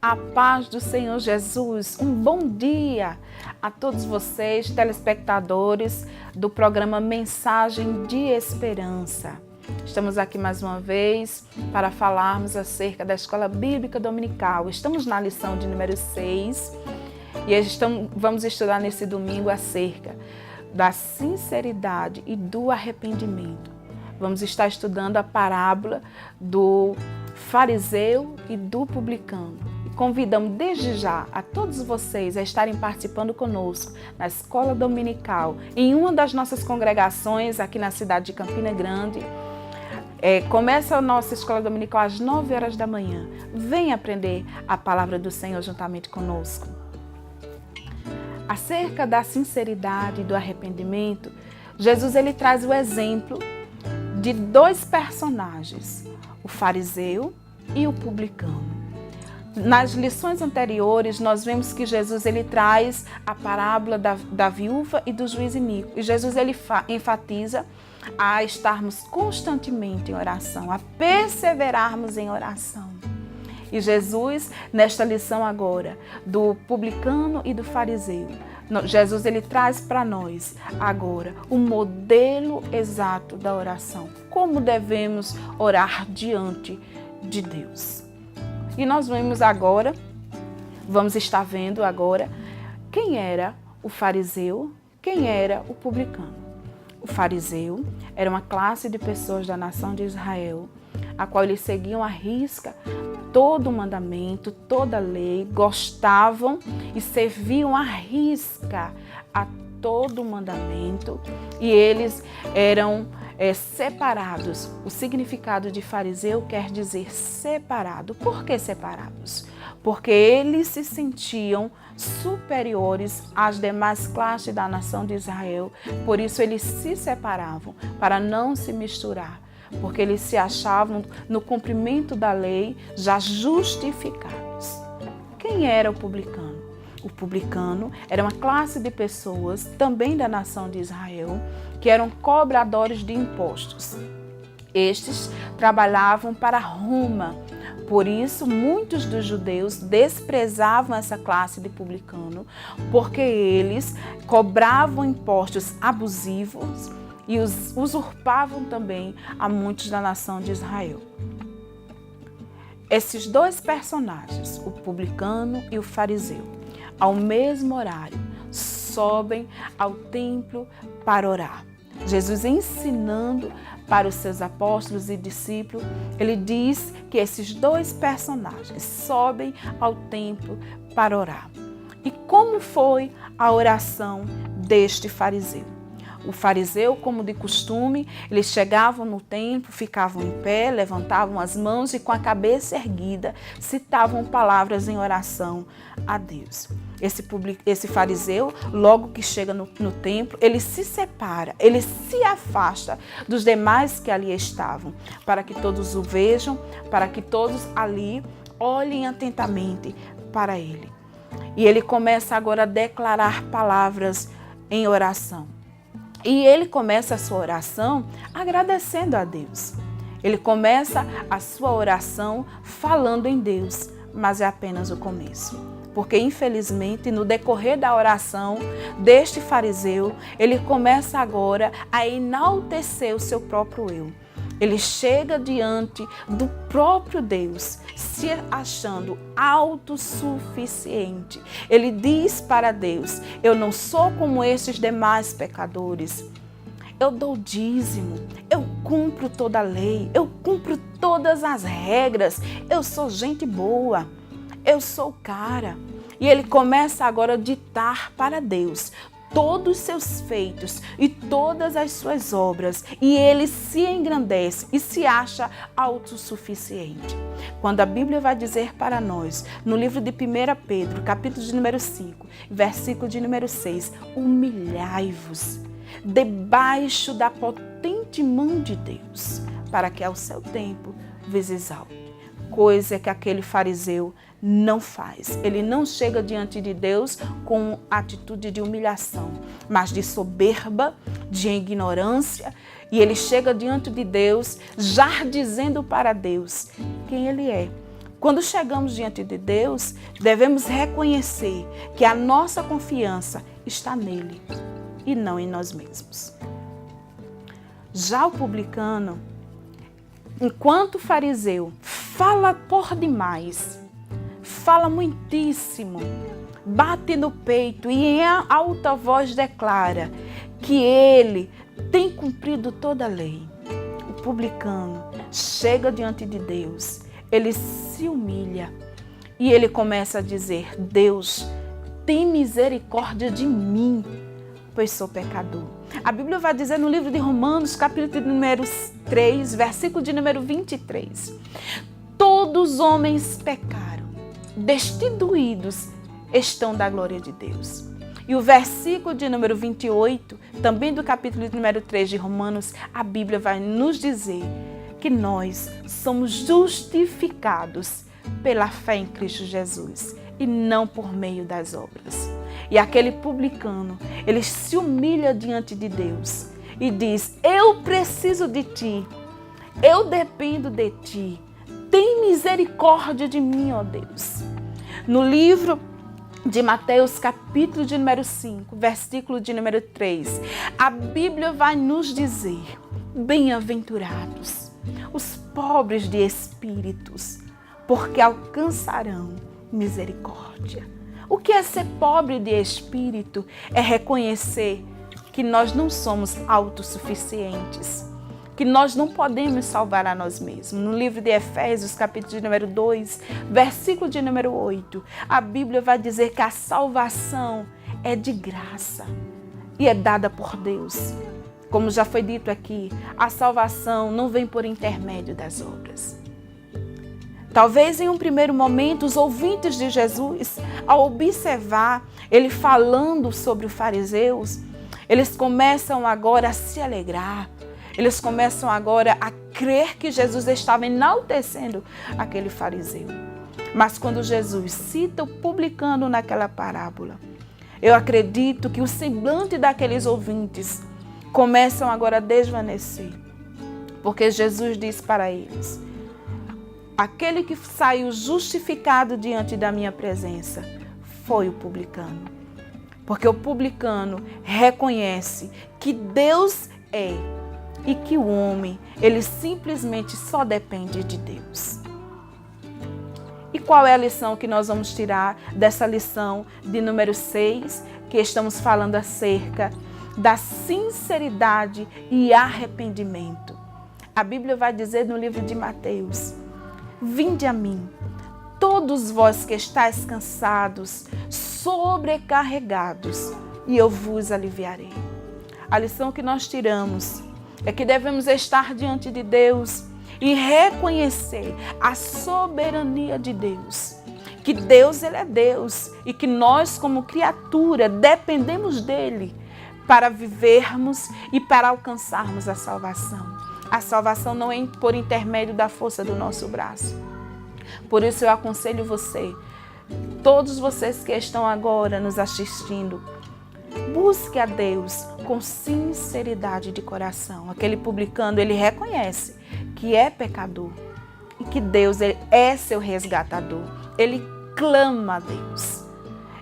A paz do Senhor Jesus, um bom dia a todos vocês, telespectadores do programa Mensagem de Esperança. Estamos aqui mais uma vez para falarmos acerca da Escola Bíblica Dominical. Estamos na lição de número 6 e vamos estudar nesse domingo acerca da sinceridade e do arrependimento. Vamos estar estudando a parábola do fariseu e do publicano. Convidamos desde já a todos vocês a estarem participando conosco na Escola Dominical, em uma das nossas congregações aqui na cidade de Campina Grande. Começa a nossa Escola Dominical às 9 horas da manhã. Venha aprender a palavra do Senhor juntamente conosco. Acerca da sinceridade e do arrependimento, Jesus ele traz o exemplo de dois personagens, o fariseu e o publicano. Nas lições anteriores, nós vemos que Jesus ele traz a parábola da viúva e do juiz iníquo. E Jesus ele enfatiza a estarmos constantemente em oração, a perseverarmos em oração. E Jesus, nesta lição agora, do publicano e do fariseu, Jesus ele traz para nós agora o modelo exato da oração. Como devemos orar diante de Deus. E nós vamos estar vendo agora quem era o fariseu, quem era o publicano. O fariseu era uma classe de pessoas da nação de Israel, a qual eles seguiam à risca todo o mandamento, toda a lei, gostavam e serviam à risca a todo o mandamento, e eles eram separados. O significado de fariseu quer dizer separado. Por que separados? Porque eles se sentiam superiores às demais classes da nação de Israel. Por isso eles se separavam, para não se misturar. Porque eles se achavam no cumprimento da lei já justificados. Quem era o publicano? O publicano era uma classe de pessoas, também da nação de Israel, que eram cobradores de impostos. Estes trabalhavam para Roma. Por isso, muitos dos judeus desprezavam essa classe de publicano, porque eles cobravam impostos abusivos e os usurpavam também a muitos da nação de Israel. Esses dois personagens, o publicano e o fariseu, ao mesmo horário, sobem ao templo para orar. Jesus ensinando para os seus apóstolos e discípulos, ele diz que esses dois personagens sobem ao templo para orar. E como foi a oração deste fariseu? O fariseu, como de costume, eles chegavam no templo, ficavam em pé, levantavam as mãos e com a cabeça erguida citavam palavras em oração a Deus. Esse fariseu, logo que chega no templo, ele se separa, ele se afasta dos demais que ali estavam, para que todos o vejam, para que todos ali olhem atentamente para ele. E ele começa agora a declarar palavras em oração. E ele começa a sua oração agradecendo a Deus. Ele começa a sua oração falando em Deus, mas é apenas o começo. Porque, infelizmente, no decorrer da oração deste fariseu, ele começa agora a enaltecer o seu próprio eu. Ele chega diante do próprio Deus, se achando autossuficiente. Ele diz para Deus: eu não sou como esses demais pecadores. Eu dou dízimo, eu cumpro toda a lei, eu cumpro todas as regras, eu sou gente boa, eu sou o cara. E ele começa agora a ditar para Deus todos os seus feitos e todas as suas obras, e ele se engrandece e se acha autossuficiente. Quando a Bíblia vai dizer para nós, no livro de 1 Pedro, capítulo de número 5, versículo de número 6, humilhai-vos debaixo da potente mão de Deus, para que ao seu tempo vos exalte. Coisa que aquele fariseu não faz. Ele não chega diante de Deus com atitude de humilhação, mas de soberba, de ignorância. E ele chega diante de Deus já dizendo para Deus quem ele é. Quando chegamos diante de Deus, devemos reconhecer que a nossa confiança está nele e não em nós mesmos. Já o publicano, enquanto fariseu, fala por demais, fala muitíssimo, bate no peito e em alta voz declara que ele tem cumprido toda a lei. O publicano chega diante de Deus, ele se humilha e ele começa a dizer: Deus, tem misericórdia de mim, pois sou pecador. A Bíblia vai dizer no livro de Romanos, capítulo de número 3, versículo de número 23. Todos os homens pecaram, destituídos estão da glória de Deus. E o versículo de número 28, também do capítulo de número 3 de Romanos, a Bíblia vai nos dizer que nós somos justificados pela fé em Cristo Jesus e não por meio das obras. E aquele publicano, ele se humilha diante de Deus e diz: eu preciso de ti, eu dependo de ti, tem misericórdia de mim, ó Deus. No livro de Mateus, capítulo de número 5, versículo de número 3, a Bíblia vai nos dizer: bem-aventurados os pobres de espíritos, porque alcançarão misericórdia. O que é ser pobre de espírito? É reconhecer que nós não somos autossuficientes, que nós não podemos salvar a nós mesmos. No livro de Efésios, capítulo de número 2, versículo de número 8, a Bíblia vai dizer que a salvação é de graça e é dada por Deus. Como já foi dito aqui, a salvação não vem por intermédio das obras. Talvez em um primeiro momento os ouvintes de Jesus, ao observar ele falando sobre os fariseus, eles começam agora a se alegrar. Eles começam agora a crer que Jesus estava enaltecendo aquele fariseu. Mas quando Jesus cita o publicano naquela parábola, eu acredito que o semblante daqueles ouvintes começam agora a desvanecer. Porque Jesus diz para eles: aquele que saiu justificado diante da minha presença foi o publicano. Porque o publicano reconhece que Deus é e que o homem, ele simplesmente só depende de Deus. E qual é a lição que nós vamos tirar dessa lição de número 6, que estamos falando acerca da sinceridade e arrependimento? A Bíblia vai dizer no livro de Mateus: vinde a mim, todos vós que estáis cansados, sobrecarregados, e eu vos aliviarei. A lição que nós tiramos é que devemos estar diante de Deus e reconhecer a soberania de Deus. Que Deus, ele é Deus e que nós, como criatura, dependemos dele para vivermos e para alcançarmos a salvação. A salvação não é por intermédio da força do nosso braço. Por isso eu aconselho você, todos vocês que estão agora nos assistindo, busque a Deus com sinceridade de coração. Aquele publicano, ele reconhece que é pecador e que Deus é seu resgatador. Ele clama a Deus.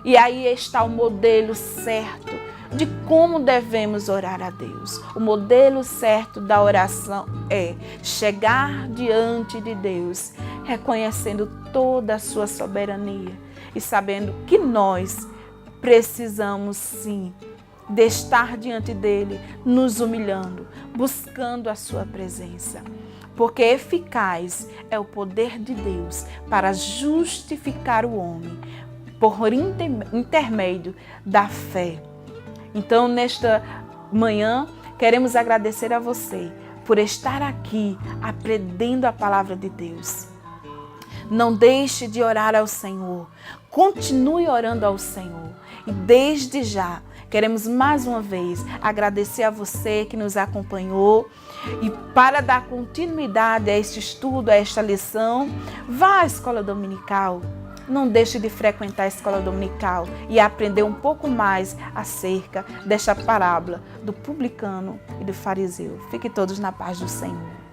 E aí está o modelo certo de como devemos orar a Deus. O modelo certo da oração é chegar diante de Deus, reconhecendo toda a sua soberania e sabendo que nós precisamos sim de estar diante dele, nos humilhando, buscando a sua presença. Porque eficaz é o poder de Deus para justificar o homem por intermédio da fé. Então, nesta manhã, queremos agradecer a você por estar aqui aprendendo a palavra de Deus. Não deixe de orar ao Senhor. Continue orando ao Senhor. E desde já, queremos mais uma vez agradecer a você que nos acompanhou. E para dar continuidade a este estudo, a esta lição, vá à escola dominical. Não deixe de frequentar a escola dominical e aprender um pouco mais acerca desta parábola do publicano e do fariseu. Fiquem todos na paz do Senhor.